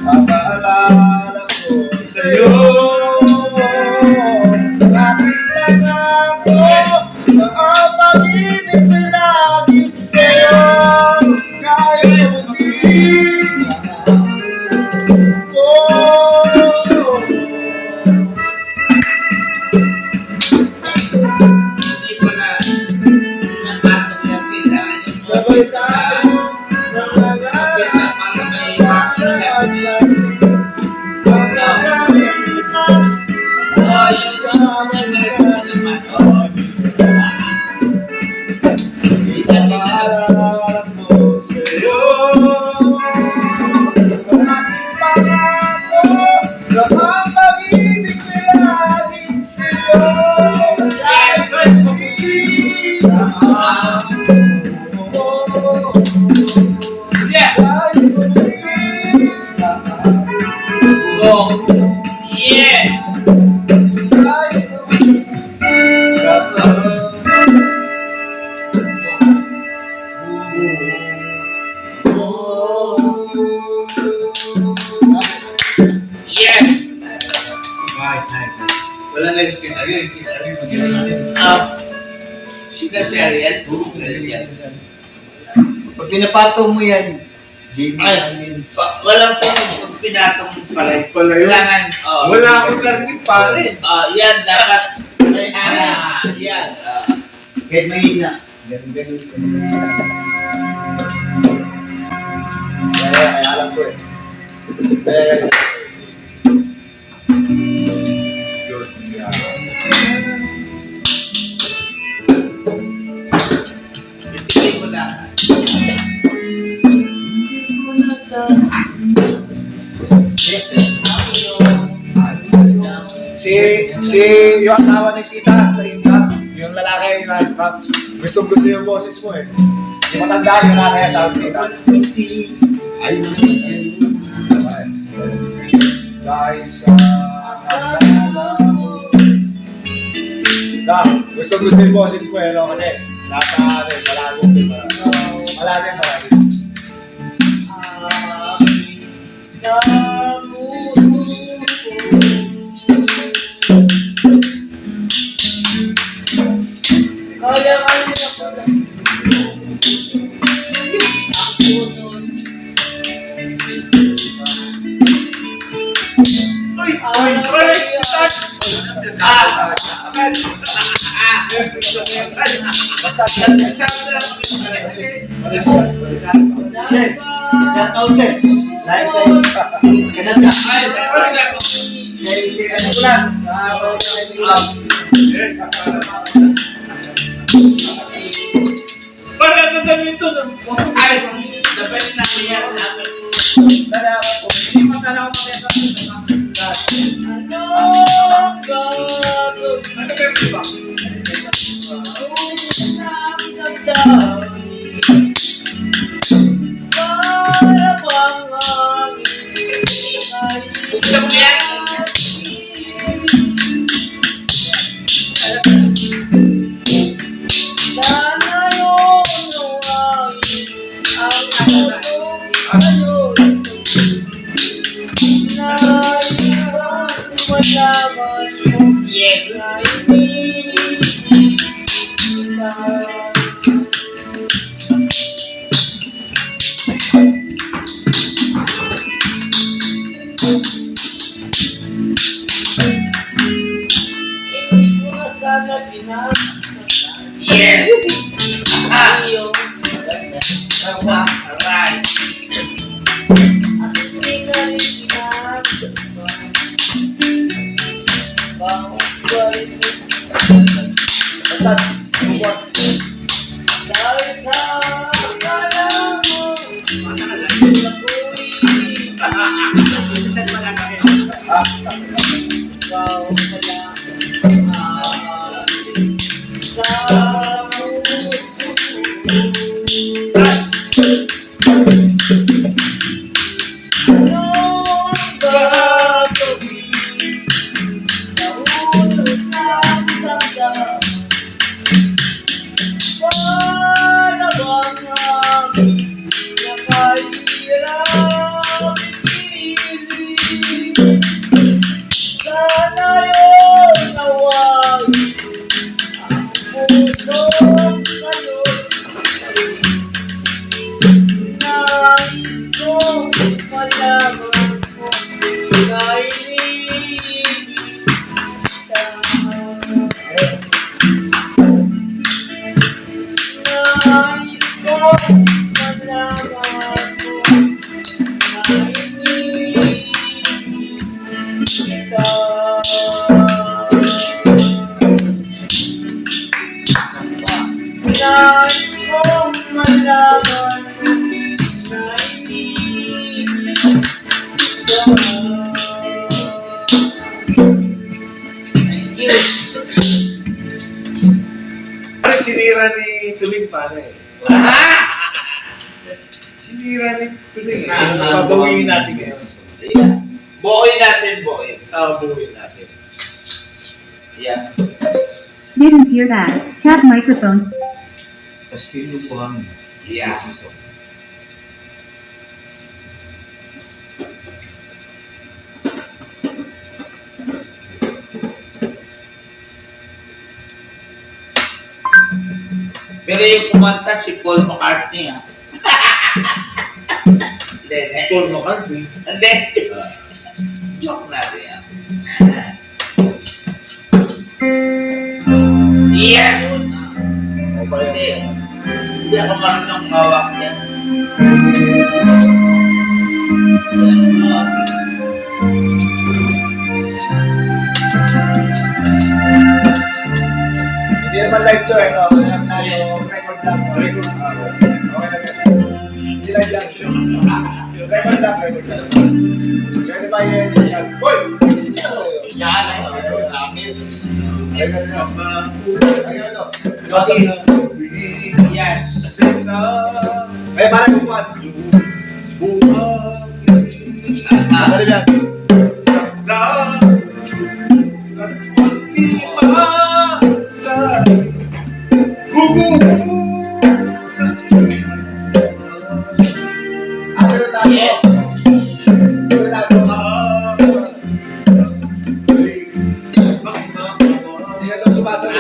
ang maalala ko sa'yo. Aking pangako na ang pag-ibig ko'y laging sa'yo. Kahit mundi ko. Hindi ko na napatong yung kailangan yung Sabay tayo nangarap sa may at lagi ang nakalipas. oh, yung naman. Oh, Ang maalala ko sa'yo. Ang aking pangako na ang pag-ibig ko'y laging sa'yo. Kahit hindi na ako. yeah. Kahit hindi na ako. Go. Yeah. Kahit hindi na ako. Yeah. Nice. Wala na yung scenario. Yung scenario magaling natin. Siya si Ariel. Galing yan. Pag pinapatong mo yan, baby Ay. namin. Walang pong pinatong palay. Pala yun. Kailangan. Oh. Wala akong narinig pare. Yan dapat. Yan. Kahit mahina. Ganun. Ay, alam ko eh. Good. Yeah. Itigay mo lang. Yung asawa ni tita sa Inka, yung lalaki yung nasa pag, gusto yung boses mo eh. Yung matanda yung lalaki asawa ni tita. Dahil sa gusto yung boses mo eh, no? Kasi nasa malalim. Basta Shout out sir. Live kayo. Ganun na. Nicolas, Parang nagdami ito. Ay, dapat na yan namin. Hindi masala ako Ano kayo ba? Buksan mo yan. Yeah. Alright. Sana yun nawag puso kayo. Nais ko malaman mo na iniibig kita. Nais ko malaman mo na iniibig kita. Nais ko malaman na iniibig kita. Thank you. Pare, sinira ni Tuling, pare. Sinira ni Tuling. Pabawiin natin ngayon. Ayan. Buoy natin, buoy. Buuin natin. Yeah. Didn't hear that. Tap microphone. Castillo po ang Yeah. Pero yung kumanta si Paul McCartney, ha? Hindi, Paul McCartney. Hindi. Joke natin, ha? Yes! O ba Hindi. yan? Hindi ako marunong hawak yan. Hindi naman live to eh, no? Kaya tayo, record lang. Record. Okay lang yan. Hindi live lang. Record lang, record lang. Pwede ba yun? Boy! Yan, Ayun, amin. Ayun, ano? Ayun, ano? Yes. Ay, parang kumuhan. Ano rin yan? Ano rin tayo? Yes. Ano rin tayo? Sino itong sumasagot eh?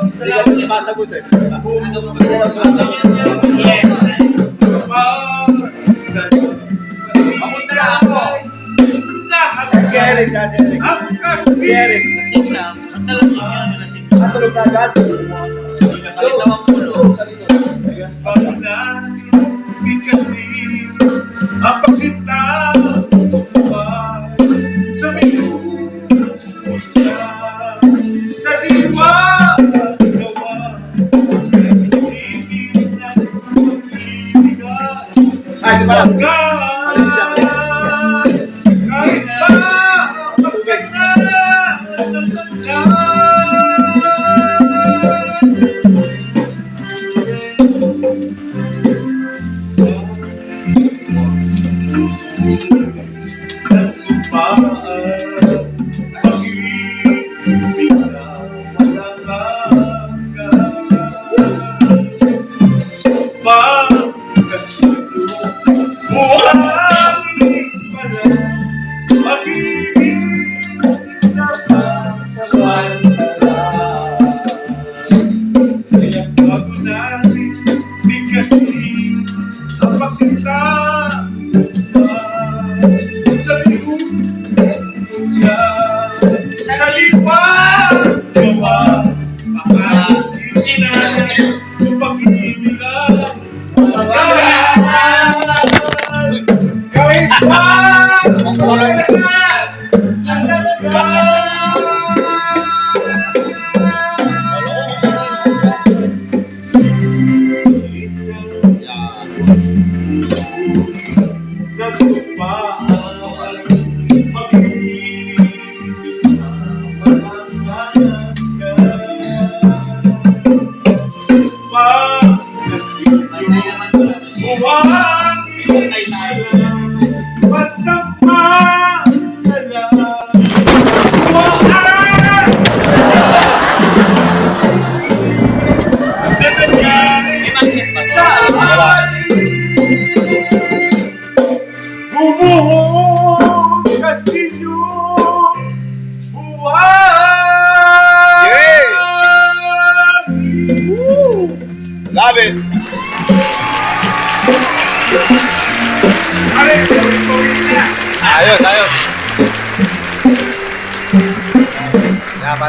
Hindi ka sumasagot eh. Hindi ka sumasagot. Yes. Papunta na ako. Si Eric na, si Eric. Si Eric. Lasing lang. Ang talasing yan. Lasing. Natulog na agad. Salita ang ulo. Ang pagsinta sa sa diwa Ay, di ba lang? Malinis siya, malinis. kahit pa magsasara ng bansa. Nagsumpa pag-ibig na walang hanggan. Pagkasulo, buhay pala, pag-ibig na pansamantala. Kaya bago natin bigkasin ang pagsinta sa likod siya sa liwan gawa makaisip natin ang pag-ibig lang kahit pa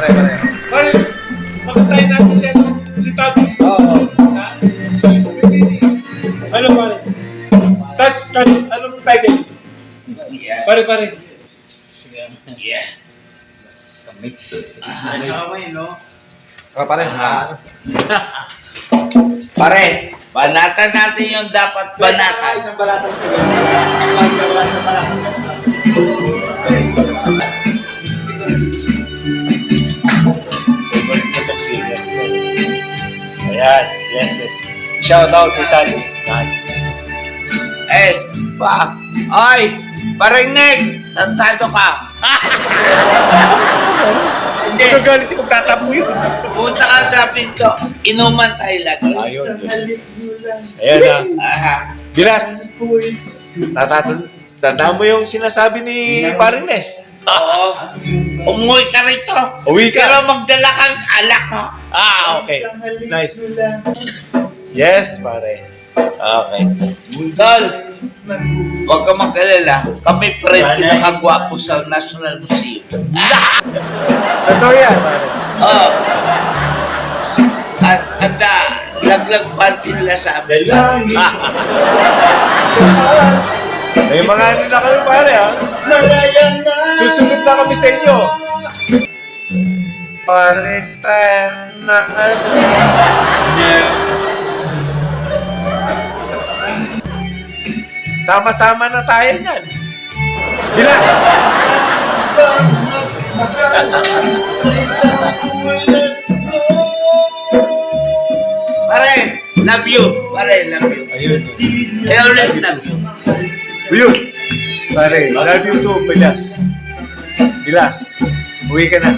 pare. Pare, pagkatry natin si Tabs. Oo. Ano pare? Touch, anong title? Pare. Yeah. Pare. Pare, banatan natin yung dapat banatan. Isang balasang tigas. Isang balasang Favorite na pong singer. Ayan, yes. Shout out to Tabs. Nice. Eh, parinig! Santado ka! Hindi, Magagalit yung magtatapo yun. punta ka sa pinto. Inuman tayo lagi. Ayun. Ayan na. Aha. Bilas. Tanda mo yung sinasabi ni Parines. Oo. Umuwi ka rito. Uwi ka. Pero magdala kang alak, ha? Okay. Nice. Yes, pare. Okay. Tol, huwag ka mag-alala. Kami pa rin pinakagwapo sa National Museum. Totoo yan, pare. Oo. At laglag panty nila sa amin. May mga ano na kami, pare, ha? Susunod na kami sa inyo. Pare, na sama-sama na tayo yan. Bilas! Pare, love you. Pare, love you. Ayun. I always love you. Ayun. Pare, love you too, Bilas. Bilas, uwi ka na.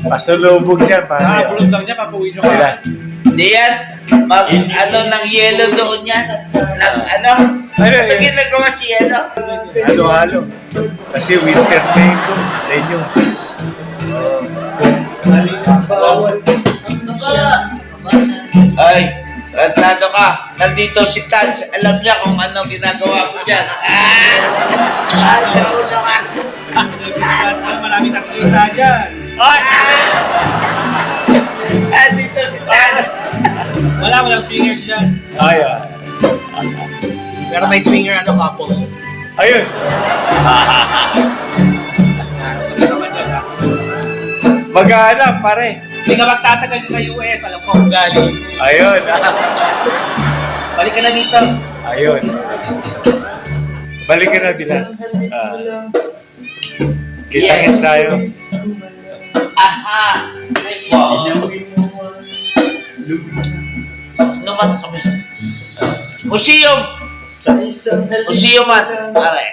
Pasulubog dyan, pare. Bulog lang niya, papuwi nyo ka. Bilas. Hindi yan. Ng yellow doon yan. Ano ginagawa si yellow? Halo-halo. Kasi winter na yun doon sa inyo. Ay, rasado ka. Nandito si Tans. Alam niya kung ano ginagawa ko dyan. Ayaw na ka. Marami nakikita dyan. Nandito si Tans. Walang swingers dyan. Ayan. Pero may swinger couples. Ayun. Mag-aanap, pare. Hindi ka magtatagal sa US, alam ko kung galing. Ayun. Balik ka na dito. Ayun. Balik ka na, Bilas. Kita-kits tayo. Aha. Wow. Naman kami. Museum. Museum at pare.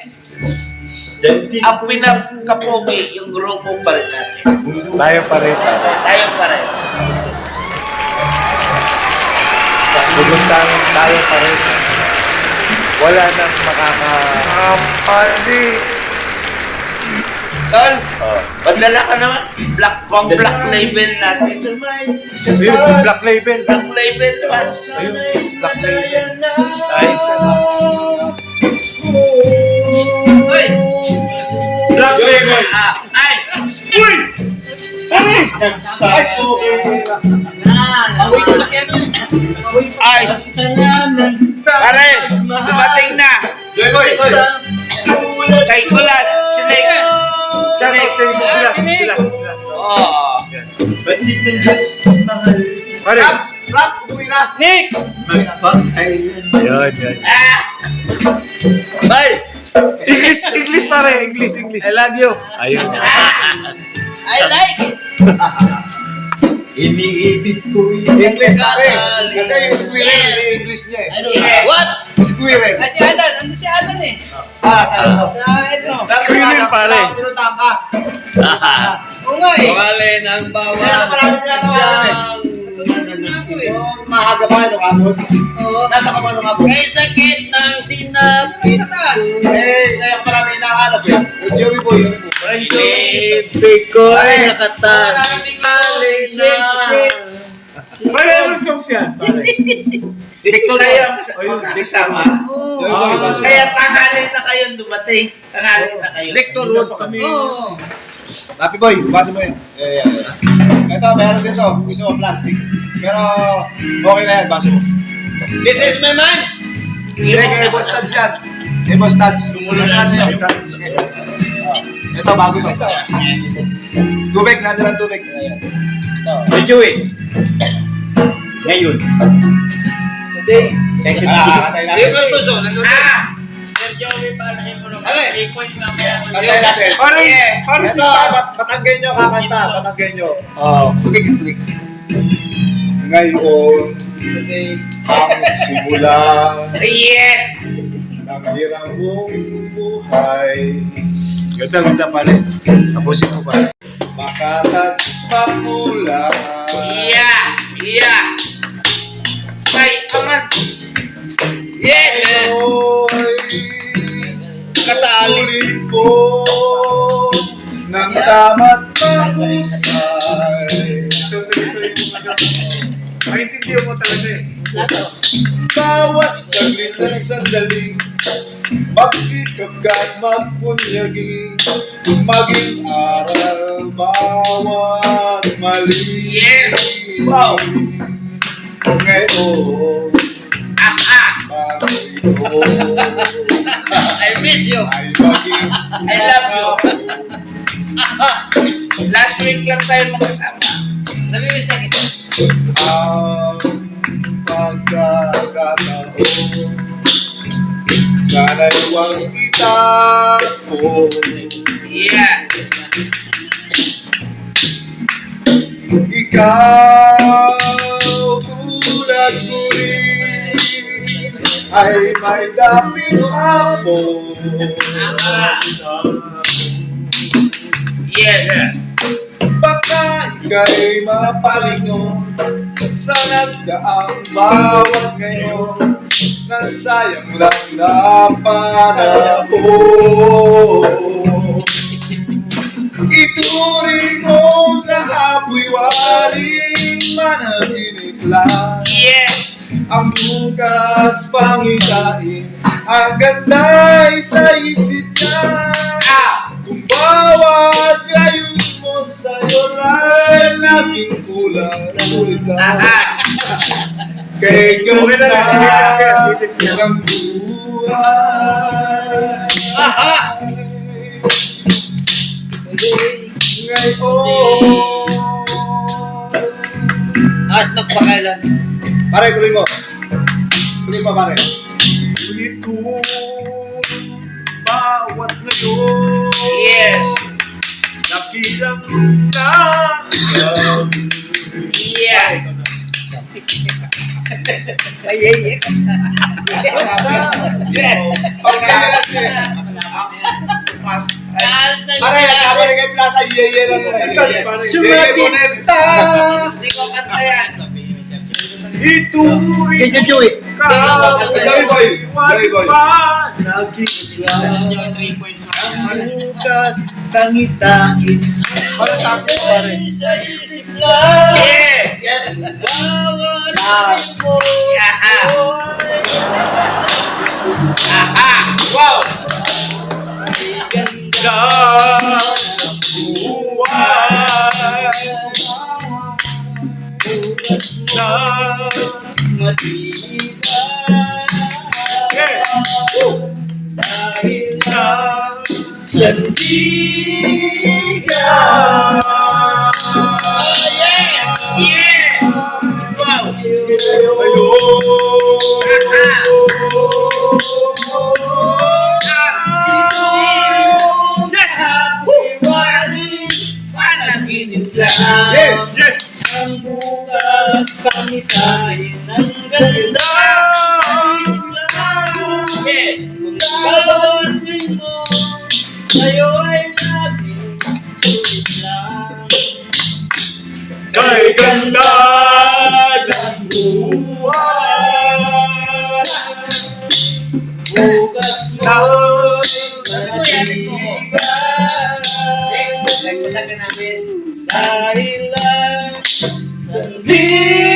Ang pinakapogi yung grupo pa rin natin. Tayo pa rin, pare. Tayo pa rin. Pumuntahan tayo pa rin. Wala nang makakapali. Tol, padala ka naman. Black label natin. Ayun, black label. Black label naman. Ayun, black label. Nice. Uy! Black label. Ay! Uy! Pare! Ay! Pare! Dumating na! Kay Kulat! Sinig! Sinig! Bilas, bilas, bilas. Oo! Pare! Nick! Ayun, yan. Bye! English pare, English. I love you! Ayun. I like it! English pare. Kasi yung squirrel, yung English niya eh. What? Squirrel. Si Alan, ano si Alan eh? Sa ano? Ito. Squirrel pare. Pinuntahan ka. Oo nga eh. Pangalin ang bawat Yung maaga pa, nung abot. Oo. Nasa ka ba nung abot? Kay sakit ng sinapit Sa taas. Kaya marami hinahanap eh. Yung Joey Boy, yun po. Ibig ko ay nakatali na. Pare, ano songs yan? Pare. Dito tayo kasama. Joey Boy, baso. Kaya tanghali na kayo dumating. Tanghali na kayo. Lector Road kami. Oo. Happy boy, basa mo yun. Ito, meron din to. Gusto mo plastic. Pero, okay na yan, basa mo. This is my man! Hindi, kay Boss Tads yan. Kay Boss Tads. Ano na sa'yo? Ito, bago to. Tubig, nandun ang tubig. Medyo eh. Ngayon. Today. Kasi Katay natin. Yung puso, nandun na. Sir Joey, paanahin mo lang. Ano? 3 points lang yan. Katay natin. Parang si Ito, Tats. patanggan nyo, kakanta. Patanggan nyo. Oh. Tubig, tubig. Ngayon, Today. ang simula Yes! ng hirang mong buhay. Ganda pare. Tapusin ko pa. Makalat makulang. Yeah! Yeah! Ay, aman! Yes, man! Katali. Tuloy ko ng tama't mahusay. Maintindihan mo talaga eh. Bawat saglit at sandali, magsikap ka't magpunyagi, maging aral bawat mali. Yes! Wow! Ngayon, bakit I miss you! ay maging I love you! Last week lang tayo makasama. Namimiss na kita. ang pagkakataon. Sana'y huwag itapo. Yeah! Ikaw tulad ko rin ay may dapit ako. Yes! Baka ika'y mapalingon sa nagdaang bawat ngayon, nasayang lang na panahon. Ituring mo na apoy waling managinip lang. Yes! Ang bukas pangitain, ang ganda'y sa isip niya. Kung bawat gayon mo sa'yo ay naging kulang, sulit na. Kay ganda ng buhay. Ngayon. At magpakailan. Pare, tuloy mo. Tuloy mo, pare. Ito, bawat ngayon. Yes! Nabilang na. Yeah! Ay, ay, ay. Pagkakalat niya. Pare, kapag kay Plaza, iye-iye lang yun. Iye-iye mo rin. Hindi ko kanta yan. Ito Si Sir Joey. Joy boy. Joy boy. bukas tangitain. Para sa akin pare. Sa isip lang. Yes! Yes! Bawat gayon mo. Aha! Aha! Wow! Ay ganda. Na buhay. Na Matibay. yes. Dahil Na sandigan. Oh, yeah! Yeah! Wow! Yeah. yes. Ang bukas pangitain ng ganda. Yeah! Kung bawat linggo sa'yo ay laging tulis lang. Kay ganda ng buhay. Bukas Na matibay. Dahil lang sandigan.